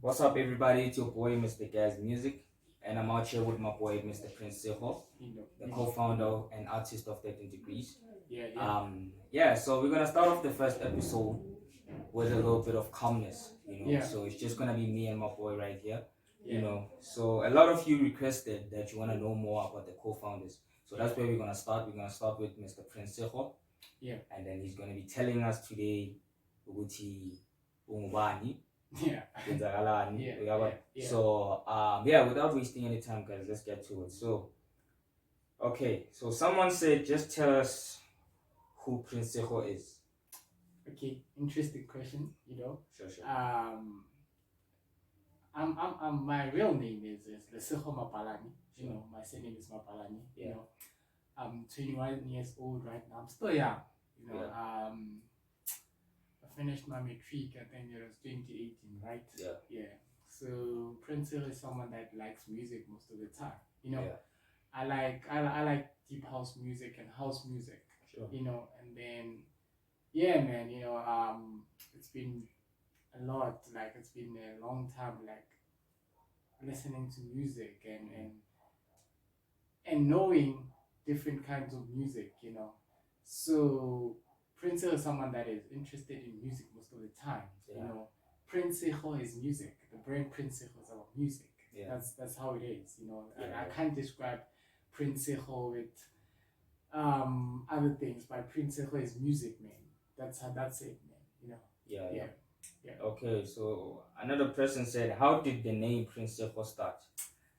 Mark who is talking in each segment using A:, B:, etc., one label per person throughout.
A: What's up, everybody? It's your boy, Mr. Gaz Music, and I'm out here with my boy, Mr. Prince Seho, the co-founder and artist of 13 Degrees. So we're gonna start off the first episode with a little bit of calmness, So it's just gonna be me and my boy right here, So a lot of you requested that you wanna know more about the co-founders, so that's where we're gonna start. We're gonna start with Mr. Prince Seho, and then he's gonna be telling us today, ukuthi ungubani. So without wasting any time, guys, let's get to it. So someone said, just tell us who Prince Seho is.
B: Okay, interesting question.
A: Sure.
B: My real name is Leseho Mapalani. My surname is Mapalani. I'm 21 years old right now. I'm still young. I finished my matric. I think it was 2018, right? Yeah. So Prince Seho is someone that likes music most of the time. I like deep house music and house music.
A: Sure.
B: And then man, it's been a lot, like it's been a long time, like listening to music and knowing different kinds of music. So Prince is someone that is interested in music most of the time. Prince is music. The brand Prince is about music. That's how it is. I can't describe Prince with other things, but Prince is music, man. That's it, man.
A: Okay, so another person said, how did the name Prince Seho start?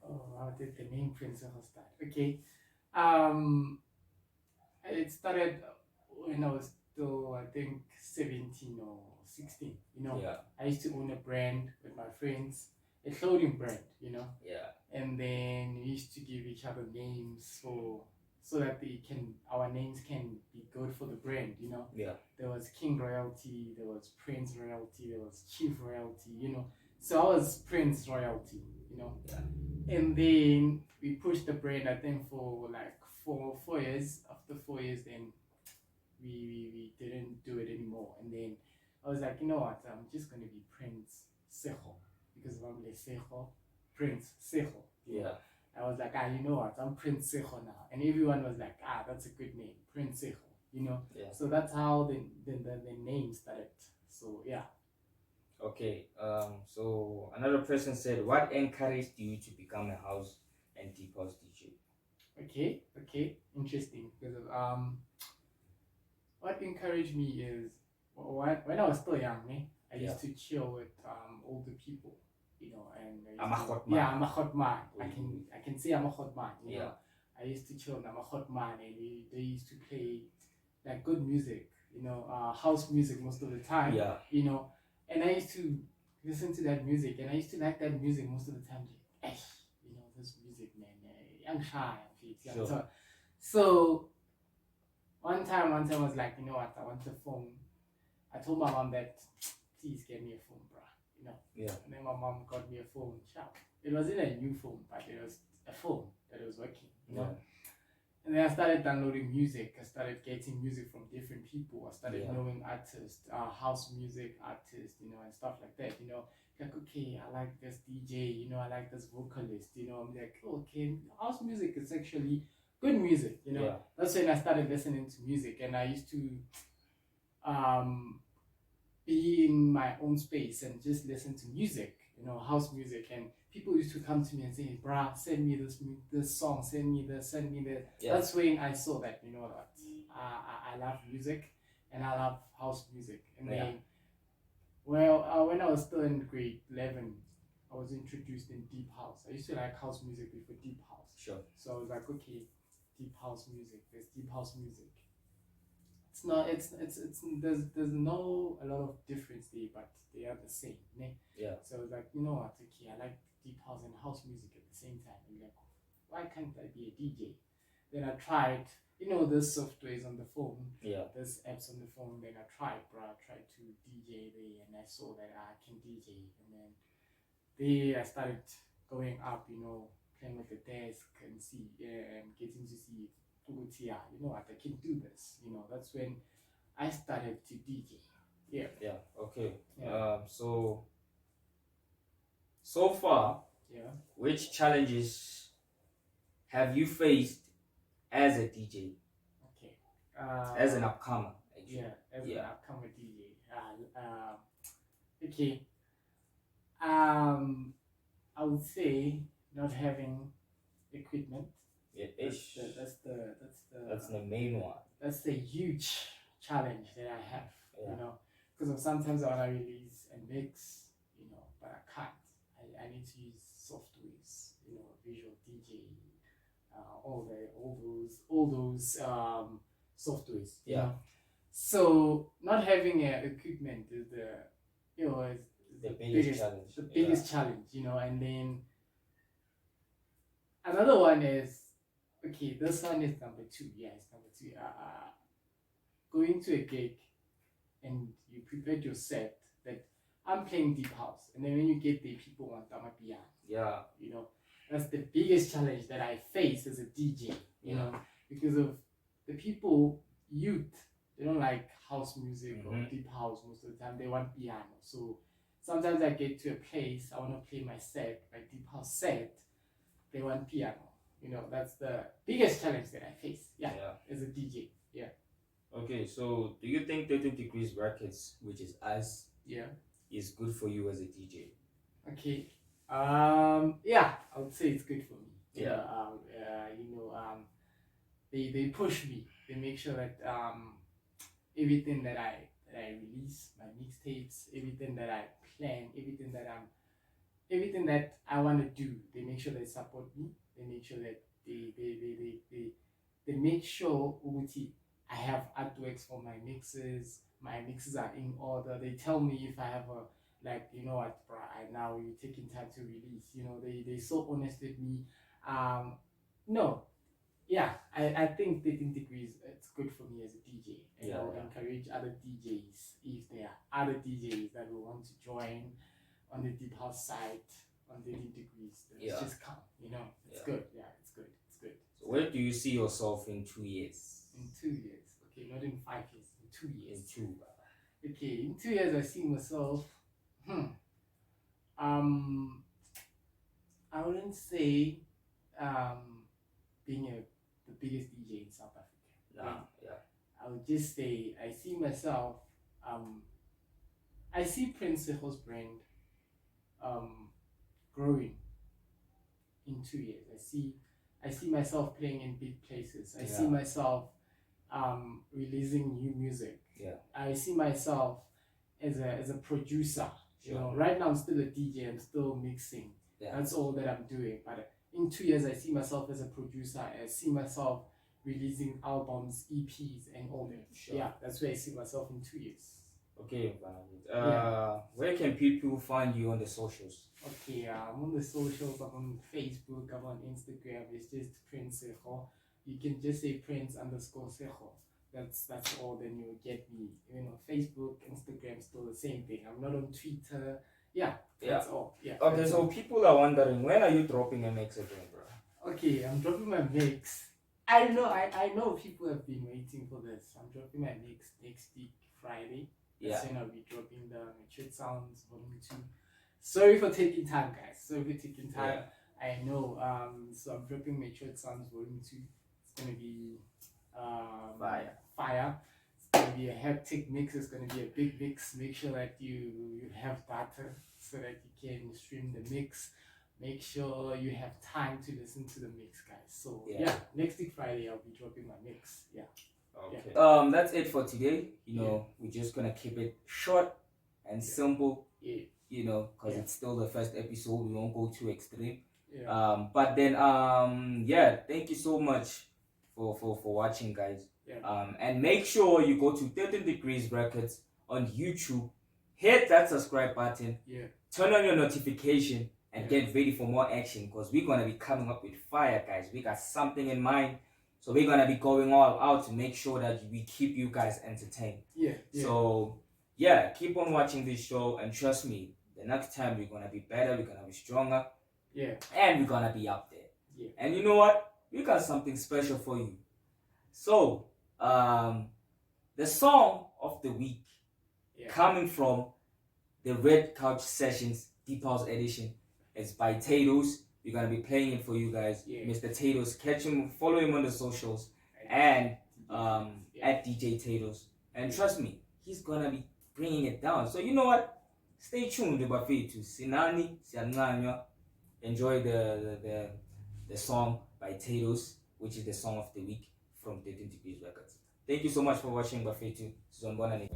B: Oh, how did the name Prince Seho start? Okay, it started when I was still, I think, 17 or 16. I used to own a brand with my friends, a clothing brand. And then we used to give each other names so that our names can be good for the brand. There was King Royalty, there was Prince Royalty, there was Chief Royalty. So I was Prince Royalty. And then we pushed the brand, I think, for like 4 years. After 4 years, then we didn't do it anymore. And then I was like, you know what, I'm just gonna be Prince Seho, because I'm Seho, Prince Seho. I was like, you know what, I'm Prince Seho now. And everyone was like, that's a good name, Prince Seho. So that's how the name started. So yeah.
A: Okay, so another person said, what encouraged you to become a house and deep house DJ?
B: Okay, interesting. Because what encouraged me is when I was still young, I used to chill with older people, and
A: I'm a hot man.
B: Yeah, I'm a hot man. I can say I'm a hot man. I used to chill, and I'm a hot man, and they used to play like good music, house music most of the time. And I used to listen to that music, and I used to like that music most of the time. Like, this music, man, I'm shy.
A: Sure.
B: So one time I was like, you know what, I want a phone. I told my mom that, please get me a phone, bruh. And then my mom got me a phone. Sharp. It wasn't a new phone, but it was a phone that was working. And then I started downloading music. I started getting music from different people. I started knowing artists, house music artists, and stuff like that. Like, okay, I like this DJ. I like this vocalist. I'm like, okay, house music is actually good music. That's when I started listening to music, and I used to be in my own space and just listen to music, house music. And people used to come to me and say, bruh, send me this song, send me this. That's when I saw that, that I love music and I love house music. And then, when I was still in grade 11, I was introduced in deep house. I used to like house music before deep house.
A: Sure.
B: So I was like, okay, deep house music, there's deep house music. It's not, there's no a lot of difference there, but they are the same. So I was like, you know what, okay, I like deep house and house music at the same time. I'm like, why can't I be a DJ? Then I tried, this softwares on the phone, this apps on the phone. Then I tried to DJ there, and I saw that I can DJ. And then there I started going up, playing with the desk and getting to see, you know what, I can do this. That's when I started to DJ.
A: Okay.
B: Yeah.
A: So so far,
B: Yeah.
A: which challenges have you faced as a DJ?
B: Okay.
A: As an upcomer, actually.
B: Yeah, as an upcomer DJ. Okay. I would say not having equipment.
A: That's the main one.
B: That's the huge challenge that I have. You know, because sometimes I wanna release and mix, but I can't. I need to use softwares, Visual DJ, all those softwares. You know? So not having equipment is the biggest challenge. The biggest challenge, and then another one is, okay, this one is number two. Yeah, it's number two. Going to a gig and you prepared your set that I'm playing deep house, and then when you get there, people want Amapiano.
A: Yeah.
B: That's the biggest challenge that I face as a DJ, because of the people, youth, they don't like house music or deep house most of the time. They want piano. So sometimes I get to a place, I want to play my set, my deep house set, they want piano. That's the biggest challenge that I face, as a DJ. Yeah.
A: Okay, so do you think 30 Degrees Records, which is us, is good for you as a DJ?
B: Okay. Yeah, I would say it's good for me. They push me. They make sure that everything that I release, my mixtapes, everything that I plan, everything that I want to do, they make sure they support me. They make sure that they make sure I have artworks for my mixes. My mixes are in order. They tell me if I have what, bro, now you're taking time to release. They so honest with me. No, yeah, I think 13 degrees, it's good for me as a DJ. And I will encourage other DJs, if there are other DJs that will want to join on the deep house side on 13 degrees. Let's just come, it's good. Yeah, it's good.
A: So where do you see yourself in 2 years?
B: In 2 years. Okay, not in 5 years, in 2 years.
A: In 2.
B: Okay, in 2 years I see myself, I wouldn't say being the biggest DJ in South Africa. I would just say I see myself, I see Prince Sego's brand growing in 2 years. I see myself playing in big places. I see myself releasing new music. I see myself as a producer. Right now I'm still a DJ. I'm still mixing. That's all that I'm doing. But in 2 years, I see myself as a producer. I see myself releasing albums, EPs, and all that. Yeah, that's where I see myself in 2 years.
A: Okay, where can people find you on the socials?
B: Okay, I'm on the socials. I'm on Facebook. I'm on Instagram. It's just Prince Sego. You can just say Prince_Sego. That's all. Then you'll get me. Facebook, Instagram, still the same thing. I'm not on Twitter. Yeah, that's all. Yeah.
A: Okay, so people are wondering, when are you dropping a mix again, bro?
B: Okay, I'm dropping my mix. I know people have been waiting for this. I'm dropping my mix next week, Friday. That's when I'll be dropping the Matured Sounds Volume 2. Sorry for taking time, guys. Sorry for taking time. I know. So I'm dropping Matured Sounds Volume 2. It's gonna be fire. It's gonna be a hectic mix. It's gonna be a big mix. Make sure that you have data so that you can stream the mix. Make sure you have time to listen to the mix, guys. So next week Friday I'll be dropping my mix. Yeah.
A: Okay. That's it for today. We're just gonna keep it short and simple. Because it's still the first episode. We won't go too extreme. But then thank you so much for watching, guys. And make sure you go to 13 Degrees Records on YouTube. Hit that subscribe button. Turn on your notification and get ready for more action, because we're gonna be coming up with fire, guys. We got something in mind. So we're gonna be going all out to make sure that we keep you guys entertained. So keep on watching this show, and trust me, the next time we're gonna be better, we're gonna be stronger. And we're gonna be up there. And you know what? We got something special for you. So the song of the week coming from the Red Couch Sessions Deep House Edition It's by Tados. We're gonna be playing it for you guys. Mr. Tados, catch him, follow him on the socials, and at DJ Tados. And trust me, he's gonna be bringing it down. So you know what? Stay tuned, Bafetu. Sinani, Siananya. Enjoy the song by Tados, which is the song of the week from 13 Degrees Records. Thank you so much for watching Bafetu. Zombonani.